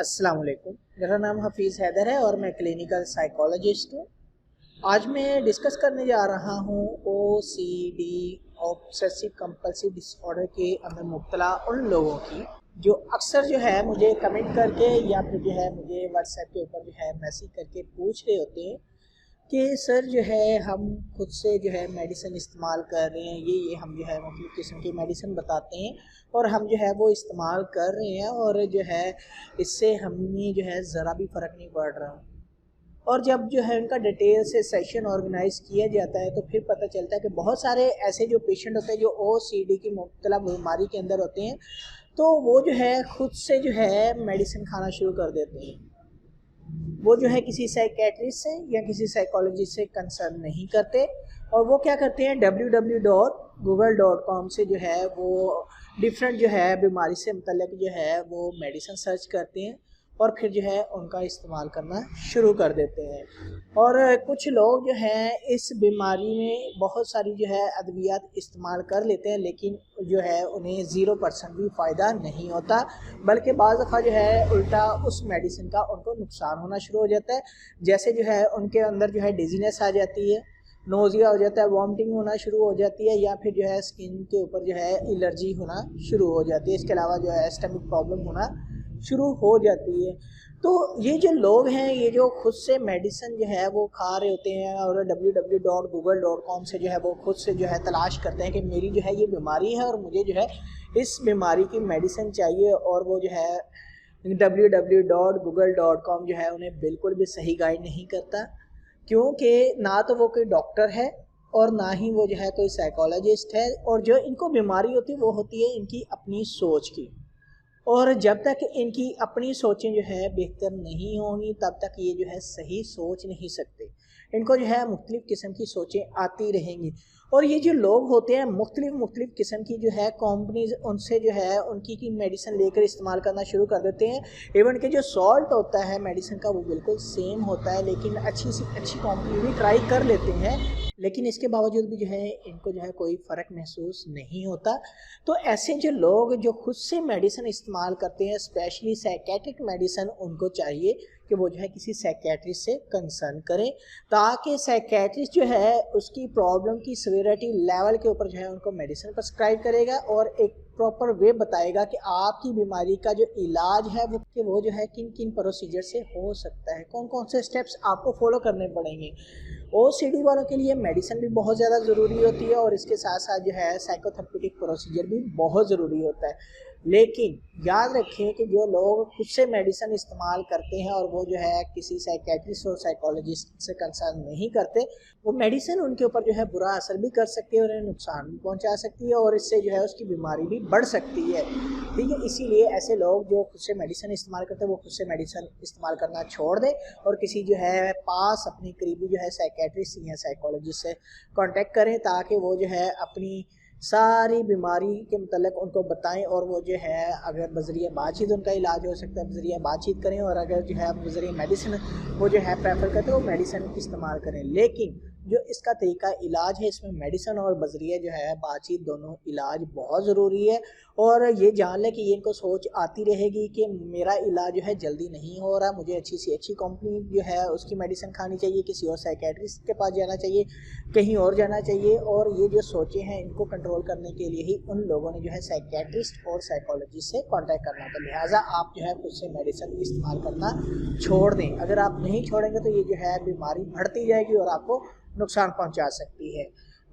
अस्सलाम वालेकुम। मेरा नाम हफीज़ हैदर है और मैं क्लिनिकल साइकोलॉजिस्ट हूँ। आज मैं डिस्कस करने जा रहा हूँ OCD ऑब्सेसिव कंपल्सिव डिसऑर्डर के अंदर मुब्तला उन लोगों की जो अक्सर जो है मुझे कमेंट करके या फिर जो है मुझे व्हाट्सएप के ऊपर जो है मैसेज करके पूछ रहे होते हैं कि सर जो है हम खुद से जो है मेडिसिन इस्तेमाल कर रहे हैं, ये हम जो है मुख्तलिफ़ किस्म की मेडिसिन बताते हैं और हम जो है वो इस्तेमाल कर रहे हैं और जो है इससे हमें जो है ज़रा भी फ़र्क नहीं पड़ रहा। और जब जो है उनका डिटेल से सेशन ऑर्गेनाइज किया जाता है तो फिर पता चलता है कि बहुत सारे ऐसे जो पेशेंट होते हैं जो OCD की मुब्तला बीमारी के अंदर होते हैं, तो वो जो है खुद से जो है मेडिसिन खाना शुरू कर देते हैं। वो जो है किसी साइकेट्रिस्ट से या किसी साइकोलॉजिस्ट से कंसर्न नहीं करते और वो क्या करते हैं www.google.com से जो है वो डिफरेंट जो है बीमारी से मतलब जो है वो मेडिसिन सर्च करते हैं और फिर जो है उनका इस्तेमाल करना शुरू कर देते हैं। और कुछ लोग जो हैं इस बीमारी में बहुत सारी जो है अद्वियात इस्तेमाल कर लेते हैं, लेकिन जो है उन्हें 0% भी फ़ायदा नहीं होता, बल्कि बाज़ दफ़ा जो है उल्टा उस मेडिसिन का उनको नुकसान होना शुरू हो जाता है। जैसे जो है उनके अंदर जो है डिजीनेस आ जाती है, नोज़िया हो जाता है, वॉमिटिंग होना शुरू हो जाती है या फिर जो है स्किन के ऊपर जो है एलर्जी होना शुरू हो जाती है। इसके अलावा जो है स्टमक प्रॉब्लम होना शुरू हो जाती है। तो ये जो लोग हैं, ये जो खुद से मेडिसिन जो है वो खा रहे होते हैं और www.google.com से जो है वो खुद से जो है तलाश करते हैं कि मेरी जो है ये बीमारी है और मुझे जो है इस बीमारी की मेडिसिन चाहिए, और वो जो है www.google.com जो है उन्हें बिल्कुल भी सही गाइड नहीं करता, क्योंकि ना तो वो कोई डॉक्टर है और ना ही वो जो है कोई साइकोलॉजिस्ट है। और जो इनको बीमारी होती है वो होती है इनकी अपनी सोच की, और जब तक इनकी अपनी सोचें जो है बेहतर नहीं होंगी तब तक ये जो है सही सोच नहीं सकते। इनको जो है मुख्तलिफ़ किस्म की सोचें आती रहेंगी। और ये जो लोग होते हैं मुख्तलिफ़ किस्म की जो है कंपनीज उनसे जो है उनकी की मेडिसिन लेकर इस्तेमाल करना शुरू कर देते हैं। इवन के जो सॉल्ट होता है मेडिसिन का वो बिल्कुल सेम होता है, लेकिन अच्छी सी अच्छी कंपनी भी ट्राई कर लेते हैं, लेकिन इसके बावजूद भी जो है इनको जो है कोई फ़र्क महसूस नहीं होता। तो ऐसे जो लोग जो खुद से मेडिसिन इस्तेमाल करते हैं, स्पेशली साइकेट्रिक मेडिसिन, उनको चाहिए कि वो जो है किसी साइकेट्रिस्ट से कंसर्न करें, ताकि साइकेट्रिस्ट जो है उसकी प्रॉब्लम की सीवियरिटी लेवल के ऊपर जो है उनको मेडिसिन प्रिस्क्राइब करेगा और एक प्रॉपर वे बताएगा कि आपकी बीमारी का जो इलाज है वो जो है किन किन प्रोसीजर से हो सकता है, कौन कौन से स्टेप्स आपको फॉलो करने पड़ेंगे। OCD वालों के लिए मेडिसिन भी बहुत ज़्यादा ज़रूरी होती है और इसके साथ साथ जो है साइकोथेरेप्यूटिक प्रोसीजर भी बहुत ज़रूरी होता है। लेकिन याद रखें कि जो लोग खुद से मेडिसिन इस्तेमाल करते हैं और वो जो है किसी साइकेट्रिस्ट और साइकोलॉजिस्ट से कंसर्न नहीं करते, वो मेडिसिन उनके ऊपर जो है बुरा असर भी कर सकती है और उन्हें नुकसान भी पहुंचा सकती है और इससे जो है उसकी बीमारी भी बढ़ सकती है। ठीक है, इसीलिए ऐसे लोग जो खुद से मेडिसिन इस्तेमाल करते हैं वो खुद से मेडिसिन इस्तेमाल करना छोड़ दें और किसी जो है पास अपनी करीबी जो है साइकेट्रिस्ट या साइकोलॉजिस्ट से कांटेक्ट करें, ताकि वो जो है अपनी सारी बीमारी के मतलब उनको बताएं और वो जो है अगर बजरिया बातचीत उनका इलाज हो सकता है बजरिया बातचीत करें, और अगर जो है बजरिया मेडिसिन वो जो है प्रेफर करते हैं वो मेडिसिन इस्तेमाल करें। लेकिन जो इसका तरीका इलाज है इसमें मेडिसिन और बजरिया जो है बातचीत दोनों इलाज बहुत ज़रूरी है। और ये जान लें कि ये इनको सोच आती रहेगी कि मेरा इलाज जो है जल्दी नहीं हो रहा, मुझे अच्छी सी अच्छी कंपनी जो है उसकी मेडिसिन खानी चाहिए, किसी और साइकेट्रिस्ट के पास जाना चाहिए, कहीं और जाना चाहिए। और ये जो सोचें हैं इनको कंट्रोल करने के लिए ही उन लोगों ने जो है साइकेट्रिस्ट और साइकोलॉजिस्ट से कांटेक्ट करना था। लिहाजा आप जो है खुद से मेडिसिन इस्तेमाल करना छोड़ दें। अगर आप नहीं छोड़ेंगे तो ये जो है बीमारी बढ़ती जाएगी और आपको नुकसान पहुंचा सकती है।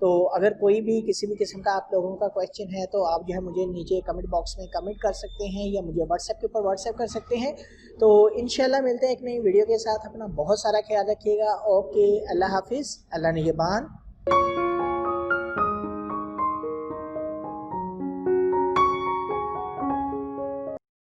तो अगर कोई भी किसी भी किस्म का आप लोगों का क्वेश्चन है तो आप जो है मुझे नीचे कमेंट बॉक्स में कमेंट कर सकते हैं या मुझे व्हाट्सएप के ऊपर व्हाट्सएप कर सकते हैं। तो इंशाल्लाह मिलते हैं एक नई वीडियो के साथ। अपना बहुत सारा ख्याल रखिएगा। ओके, अल्लाह हाफिज़, अल्लाह निगहबान।